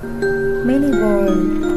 Mini world.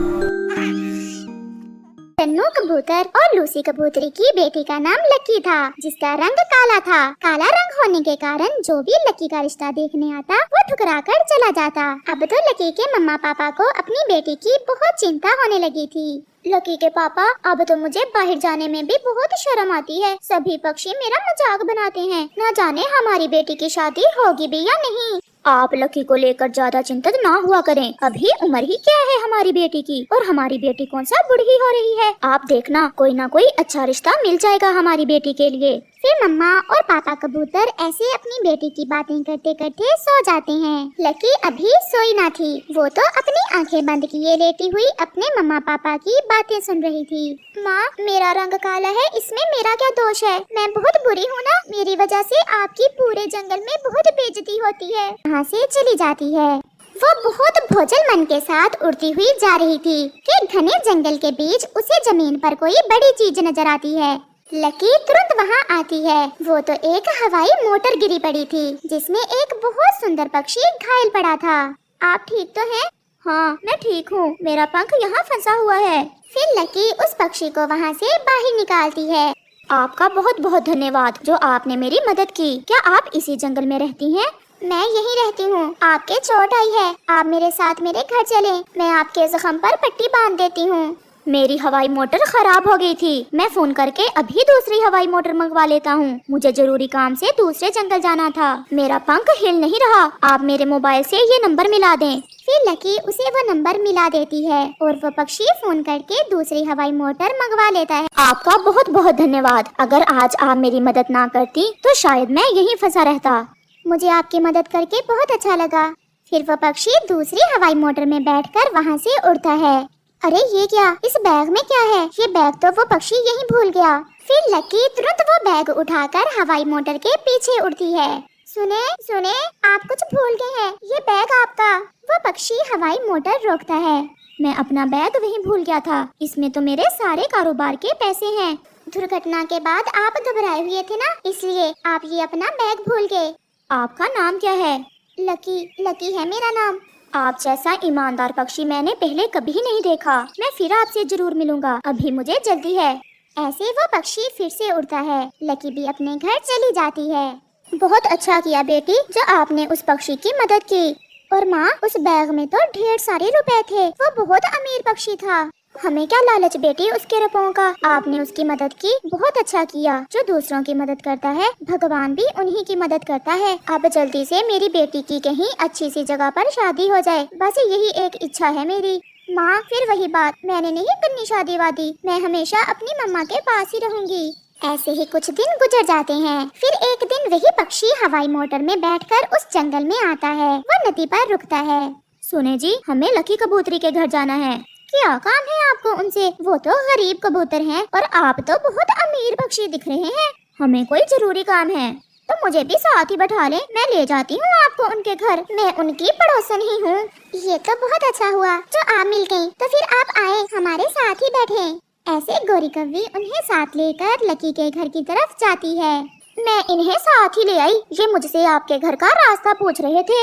टन्नू कबूतर और Lucy कबूतरी की बेटी का नाम लकी था, जिसका रंग काला था। काला रंग होने के कारण जो भी लकी का रिश्ता देखने आता वो ठुकरा कर चला जाता। अब तो लकी के मम्मा पापा को अपनी बेटी की बहुत चिंता होने लगी थी। लकी के पापा, अब तो मुझे बाहर जाने में भी बहुत शर्म आती है। सभी पक्षी मेरा मजाक बनाते हैं। न जाने हमारी बेटी की शादी होगी भी या नहीं। आप लकी को लेकर ज्यादा चिंतित ना हुआ करें। अभी उम्र ही क्या है हमारी बेटी की, और हमारी बेटी कौन सा बूढ़ी हो रही है। आप देखना कोई ना कोई अच्छा रिश्ता मिल जाएगा हमारी बेटी के लिए। फिर मम्मा और पापा कबूतर ऐसे अपनी बेटी की बातें करते करते सो जाते हैं। लकी अभी सोई ना थी, वो तो अपनी आंखें बंद किए लेटी हुई अपने मम्मा पापा की बातें सुन रही थी। माँ, मेरा रंग काला है, इसमें मेरा क्या दोष है? मैं बहुत बुरी हूँ ना? मेरी वजह से आपकी पूरे जंगल में बहुत बेइज्जती होती है। यहाँ से चली जाती है। वो बहुत भोजल मन के साथ उड़ती हुई जा रही थी कि घने जंगल के बीच उसे जमीन पर कोई बड़ी चीज नजर आती है। लकी तुरंत वहाँ आती है। वो तो एक हवाई मोटर गिरी पड़ी थी, जिसमें एक बहुत सुंदर पक्षी घायल पड़ा था। आप ठीक तो हैं? हाँ, मैं ठीक हूँ। मेरा पंख यहाँ फंसा हुआ है। फिर लकी उस पक्षी को वहाँ से बाहर निकालती है। आपका बहुत बहुत धन्यवाद जो आपने मेरी मदद की। क्या आप इसी जंगल में रहती हैं? मैं यहीं रहती हूँ। आपके चोट आई है, आप मेरे साथ मेरे घर चलें। मैं आपके जख्म पर पट्टी बांध देती हूँ। मेरी हवाई मोटर खराब हो गई थी। मैं फोन करके अभी दूसरी हवाई मोटर मंगवा लेता हूँ। मुझे जरूरी काम से दूसरे जंगल जाना था। मेरा पंख हिल नहीं रहा। आप मेरे मोबाइल से ये नंबर मिला दें। फिर लकी उसे वो नंबर मिला देती है और वो पक्षी फोन करके दूसरी हवाई मोटर मंगवा लेता है। आपका बहुत बहुत धन्यवाद। अगर आज आप मेरी मदद ना करती तो शायद मैं यहीं फंसा रहता। मुझे आपकी मदद करके बहुत अच्छा लगा। फिर वो पक्षी दूसरी हवाई मोटर में बैठकर वहाँ से उड़ता है। अरे ये क्या? इस बैग में क्या है? ये बैग तो वो पक्षी यहीं भूल गया। फिर लकी तुरंत वो बैग उठाकर हवाई मोटर के पीछे उड़ती है। सुने सुने, आप कुछ भूल गए हैं, ये बैग आपका। वो पक्षी हवाई मोटर रोकता है। मैं अपना बैग वहीं भूल गया था। इसमें तो मेरे सारे कारोबार के पैसे हैं। दुर्घटना के बाद आप घबराए हुए थे ना, इसलिए आप ये अपना बैग भूल गए। आपका नाम क्या है? लकी। लकी है मेरा नाम। आप जैसा ईमानदार पक्षी मैंने पहले कभी नहीं देखा। मैं फिर आपसे जरूर मिलूंगा। अभी मुझे जल्दी है। ऐसे वो पक्षी फिर से उड़ता है। लकी भी अपने घर चली जाती है। बहुत अच्छा किया बेटी जो आपने उस पक्षी की मदद की। और माँ, उस बैग में तो ढेर सारे रुपए थे। वो बहुत अमीर पक्षी था। हमें क्या लालच बेटी उसके रुपयों का। आपने उसकी मदद की, बहुत अच्छा किया। जो दूसरों की मदद करता है भगवान भी उन्हीं की मदद करता है। अब जल्दी से मेरी बेटी की कहीं अच्छी सी जगह पर शादी हो जाए, बस यही एक इच्छा है मेरी। माँ, फिर वही बात, मैंने नहीं करनी शादी वादी। मैं हमेशा अपनी मम्मा के पास ही रहूंगी। ऐसे ही कुछ दिन गुजर जाते हैं। फिर एक दिन वही पक्षी हवाई मोटर में बैठकर उस जंगल में आता है। वो नदी पर रुकता है। सुने जी, हमें लकी कबूतरी के घर जाना है। क्या काम है आपको उनसे? वो तो गरीब कबूतर हैं और आप तो बहुत अमीर पक्षी दिख रहे हैं। हमें कोई जरूरी काम है तो मुझे भी साथ ही बैठा लें। मैं ले जाती हूँ आपको उनके घर। मैं उनकी पड़ोसन ही हूँ। ये तो बहुत अच्छा हुआ जो आप मिल गयी। तो फिर आप आए, हमारे साथ ही बैठे। ऐसे गोरी कौवी उन्हें साथ लेकर लकी के घर की तरफ जाती है। मैं इन्हें साथ ही ले आई। ये मुझसे आपके घर का रास्ता पूछ रहे थे।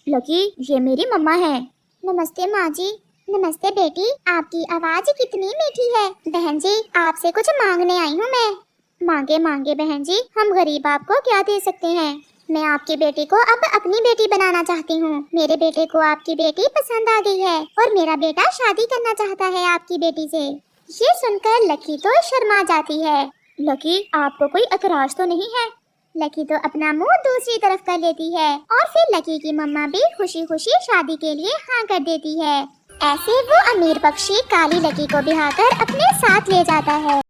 लकी, ये मेरी मम्मा है। नमस्ते माँ जी। नमस्ते बेटी, आपकी आवाज कितनी मीठी है। बहन जी, आपसे कुछ मांगने आई हूँ मैं। मांगे मांगे बहन जी, हम गरीब आपको क्या दे सकते हैं। मैं आपकी बेटी को अब अपनी बेटी बनाना चाहती हूँ। मेरे बेटे को आपकी बेटी पसंद आ गई है और मेरा बेटा शादी करना चाहता है आपकी बेटी से। ये सुनकर लकी तो शर्मा जाती है। लकी, आपको कोई एतराज तो नहीं है? लकी तो अपना मुंह दूसरी तरफ कर लेती है और फिर लकी की मम्मा भी खुशी खुशी शादी के लिए हाँ कर देती है। ऐसे वो अमीर पक्षी काली लकी को बिहाकर अपने साथ ले जाता है।